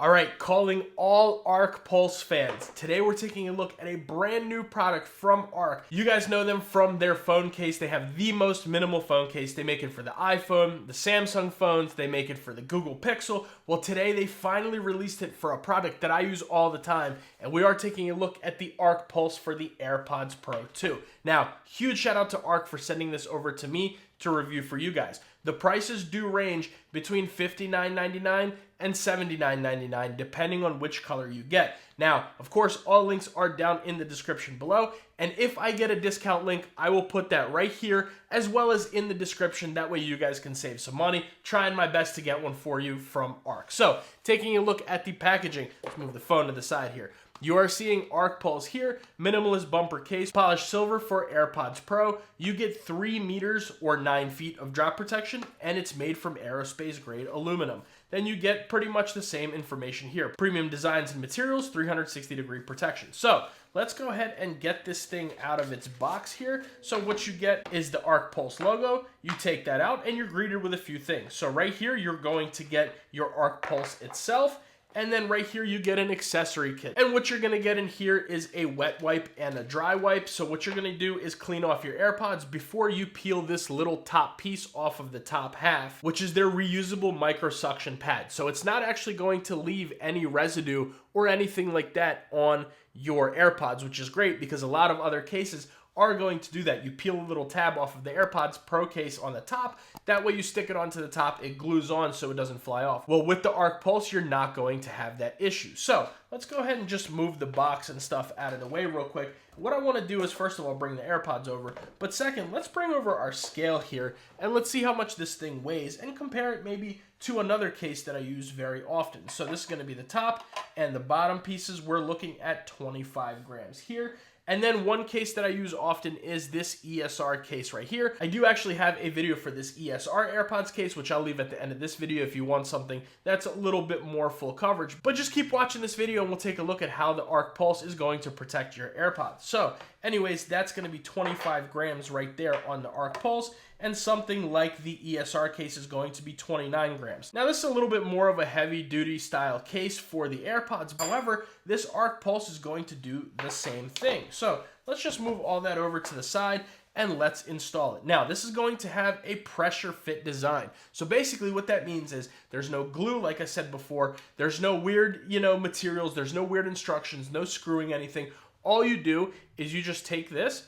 All right, calling all Arc Pulse fans. Today we're taking a look at a brand new product from Arc. You guys know them from their phone case. They have the most minimal phone case. They make it for the iPhone, the Samsung phones, they make it for the Google Pixel. Well, today they finally released it for a product that I use all the time, and we are taking a look at the Arc Pulse for the AirPods Pro 2. Now, huge shout out to Arc for sending this over to me to review for you guys. The prices do range between $59.99 and $79.99 depending on which color you get. Now, of course, all links are down in the description below, and if I get a discount link, I will put that right here as well as in the description. That way you guys can save some money. Trying my best to get one for you from Arc. So, taking a look at the packaging, let's move the phone to the side here. You are seeing Arc Pulse here, minimalist bumper case, polished silver for AirPods Pro. You get 3 meters or 9 feet of drop protection, and it's made from aerospace grade aluminum. Then you get pretty much the same information here. Premium designs and materials, 360-degree protection. So let's go ahead and get this thing out of its box here. So what you get is the Arc Pulse logo. You take that out and you're greeted with a few things. So right here, you're going to get your Arc Pulse itself. And then right here, you get an accessory kit. And what you're gonna get in here is a wet wipe and a dry wipe. So what you're gonna do is clean off your AirPods before you peel this little top piece off of the top half, which is their reusable micro suction pad. So it's not actually going to leave any residue or anything like that on your AirPods, which is great because a lot of other cases are going to do that. You peel a little tab off of the AirPods Pro case on the top. That way you stick it onto the top, it glues on so it doesn't fly off. Well, with the Arc Pulse, you're not going to have that issue. So let's go ahead and just move the box and stuff out of the way real quick. What I want to do is, first of all, bring the AirPods over. But second, let's bring over our scale here and let's see how much this thing weighs and compare it maybe to another case that I use very often. So this is going to be the top and the bottom pieces. We're looking at 25 grams here. And then one case that I use often is this ESR case right here. I do actually have a video for this ESR AirPods case, which I'll leave at the end of this video if you want something that's a little bit more full coverage. But just keep watching this video and we'll take a look at how the Arc Pulse is going to protect your AirPods. So anyways, that's going to be 25 grams right there on the Arc Pulse, and something like the ESR case is going to be 29 grams. Now this is a little bit more of a heavy duty style case for the AirPods. However, this Arc Pulse is going to do the same thing. So let's just move all that over to the side and let's install it. Now this is going to have a pressure fit design. So basically what that means is there's no glue, like I said before, there's no weird, materials, there's no weird instructions, no screwing anything. All you do is you just take this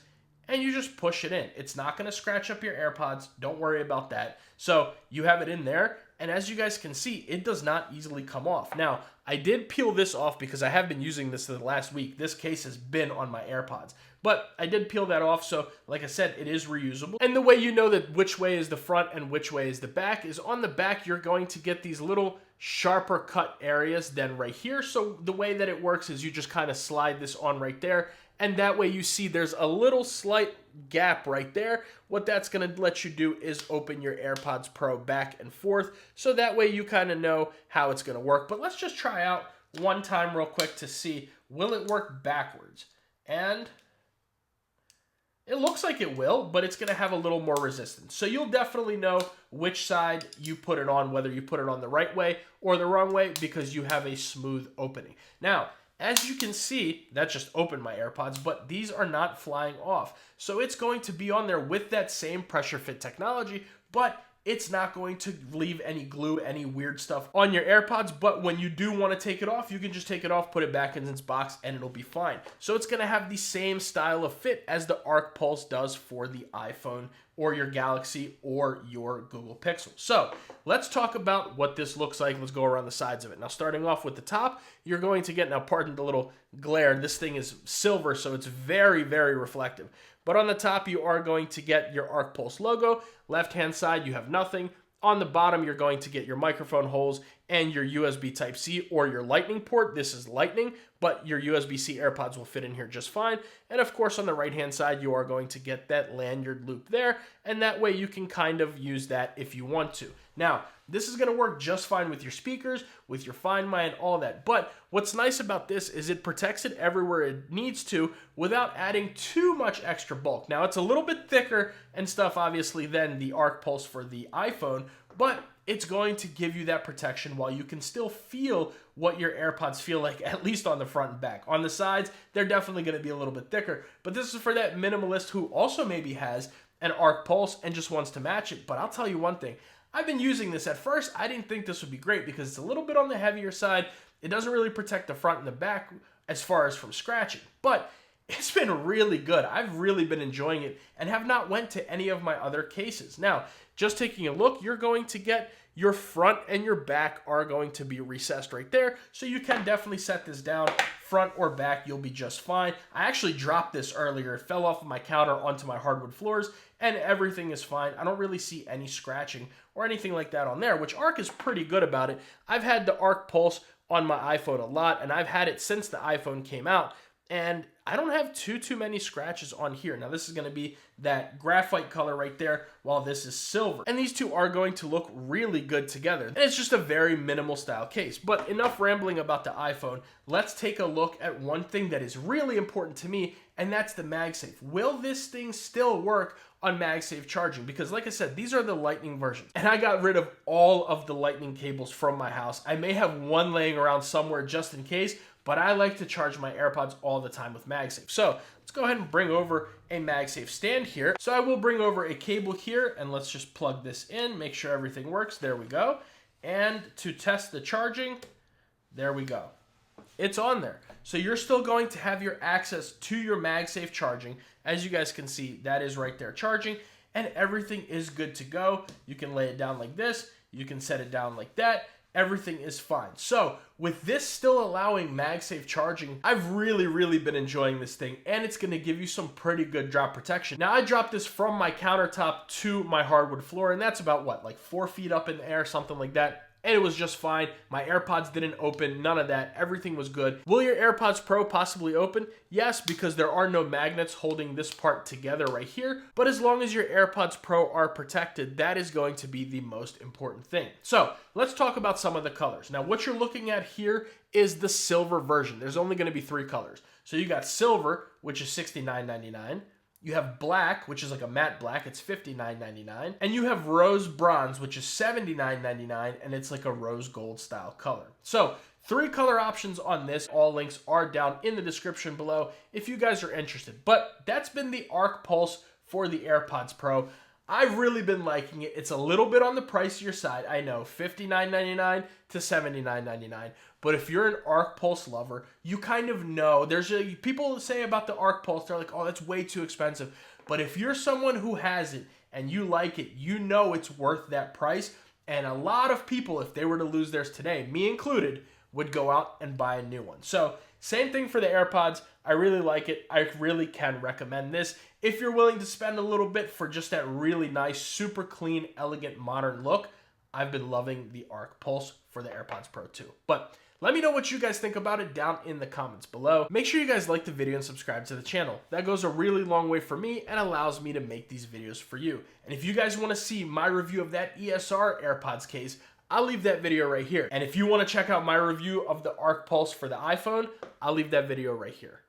and you just push it in. It's not gonna scratch up your AirPods, don't worry about that. So you have it in there, and as you guys can see, it does not easily come off. Now, I did peel this off because I have been using this the last week. This case has been on my AirPods, but I did peel that off, so like I said, it is reusable. And the way you know that which way is the front and which way is the back is on the back, you're going to get these little sharper cut areas than right here. So the way that it works is you just kind of slide this on right there, and that way you see there's a little slight gap right there. What that's going to let you do is open your AirPods Pro back and forth, so that way you kind of know how it's going to work. But let's just try out one time real quick to see, will it work backwards? And it looks like it will, but it's going to have a little more resistance. So you'll definitely know which side you put it on, whether you put it on the right way or the wrong way, because you have a smooth opening. Now, as you can see, that just opened my AirPods, but these are not flying off. So it's going to be on there with that same pressure fit technology, but it's not going to leave any glue, any weird stuff on your AirPods. But when you do want to take it off, you can just take it off, put it back in its box, and it'll be fine. So it's going to have the same style of fit as the Arc Pulse does for the iPhone or your Galaxy or your Google Pixel. So let's talk about what this looks like. Let's go around the sides of it. Now, starting off with the top, you're going to get, now pardon the little glare, this thing is silver, so it's very, very reflective. But on the top, you are going to get your Arc Pulse logo. Left-hand side, you have nothing. On the bottom, you're going to get your microphone holes and your USB Type-C or your Lightning port. This is Lightning, but your USB-C AirPods will fit in here just fine. And of course, on the right-hand side, you are going to get that lanyard loop there, and that way you can kind of use that if you want to. Now, this is going to work just fine with your speakers, with your Find My, and all that. But what's nice about this is it protects it everywhere it needs to without adding too much extra bulk. Now, it's a little bit thicker and stuff, obviously, than the Arc Pulse for the iPhone, but it's going to give you that protection while you can still feel what your AirPods feel like, at least on the front and back. On the sides, they're definitely going to be a little bit thicker, but this is for that minimalist who also maybe has an Arc Pulse and just wants to match it. But I'll tell you one thing, I've been using this. At first, I didn't think this would be great because it's a little bit on the heavier side. It doesn't really protect the front and the back as far as from scratching, but it's been really good. I've really been enjoying it and have not went to any of my other cases. Now, just taking a look, you're going to get your front and your back are going to be recessed right there. So you can definitely set this down front or back. You'll be just fine. I actually dropped this earlier. It fell off of my counter onto my hardwood floors and everything is fine. I don't really see any scratching or anything like that on there, which Arc is pretty good about it. I've had the Arc Pulse on my iPhone a lot, and I've had it since the iPhone came out, and I don't have too many scratches on here. Now this is going to be that graphite color right there, while this is silver. And these two are going to look really good together. And it's just a very minimal style case. But enough rambling about the iPhone. Let's take a look at one thing that is really important to me, and that's the MagSafe. Will this thing still work on MagSafe charging? Because like I said, these are the Lightning versions. And I got rid of all of the Lightning cables from my house. I may have one laying around somewhere just in case, but I like to charge my AirPods all the time with MagSafe. So let's go ahead and bring over a MagSafe stand here. So I will bring over a cable here, and let's just plug this in, make sure everything works. There we go. And to test the charging, there we go. It's on there. So you're still going to have your access to your MagSafe charging. As you guys can see, that is right there charging, and everything is good to go. You can lay it down like this. You can set it down like that. Everything is fine. So with this still allowing MagSafe charging, I've really been enjoying this thing, and it's going to give you some pretty good drop protection. Now I dropped this from my countertop to my hardwood floor, and that's about what, like 4 feet up in the air, something like that. And it was just fine. My AirPods didn't open, none of that. Everything was good. Will your AirPods Pro possibly open? Yes, because there are no magnets holding this part together right here. But as long as your AirPods Pro are protected, that is going to be the most important thing. So let's talk about some of the colors. Now, what you're looking at here is the silver version. There's only going to be 3 colors. So you got silver, which is $69.99. You have black, which is like a matte black, it's $59.99. And you have rose bronze, which is $79.99, and it's like a rose gold style color. So 3 color options on this. All links are down in the description below if you guys are interested. But that's been the Arc Pulse for the AirPods Pro. I've really been liking it. It's a little bit on the pricier side, I know, $59.99 to $79.99. But if you're an Arc Pulse lover, you kind of know. People say about the Arc Pulse, they're like, oh, that's way too expensive. But if you're someone who has it and you like it, you know it's worth that price. And a lot of people, if they were to lose theirs today, me included, would go out and buy a new one. So same thing for the AirPods. I really like it. I really can recommend this. If you're willing to spend a little bit for just that really nice, super clean, elegant, modern look, I've been loving the Arc Pulse for the AirPods Pro 2. But let me know what you guys think about it down in the comments below. Make sure you guys like the video and subscribe to the channel. That goes a really long way for me and allows me to make these videos for you. And if you guys want to see my review of that ESR AirPods case, I'll leave that video right here. And if you want to check out my review of the Arc Pulse for the iPhone, I'll leave that video right here.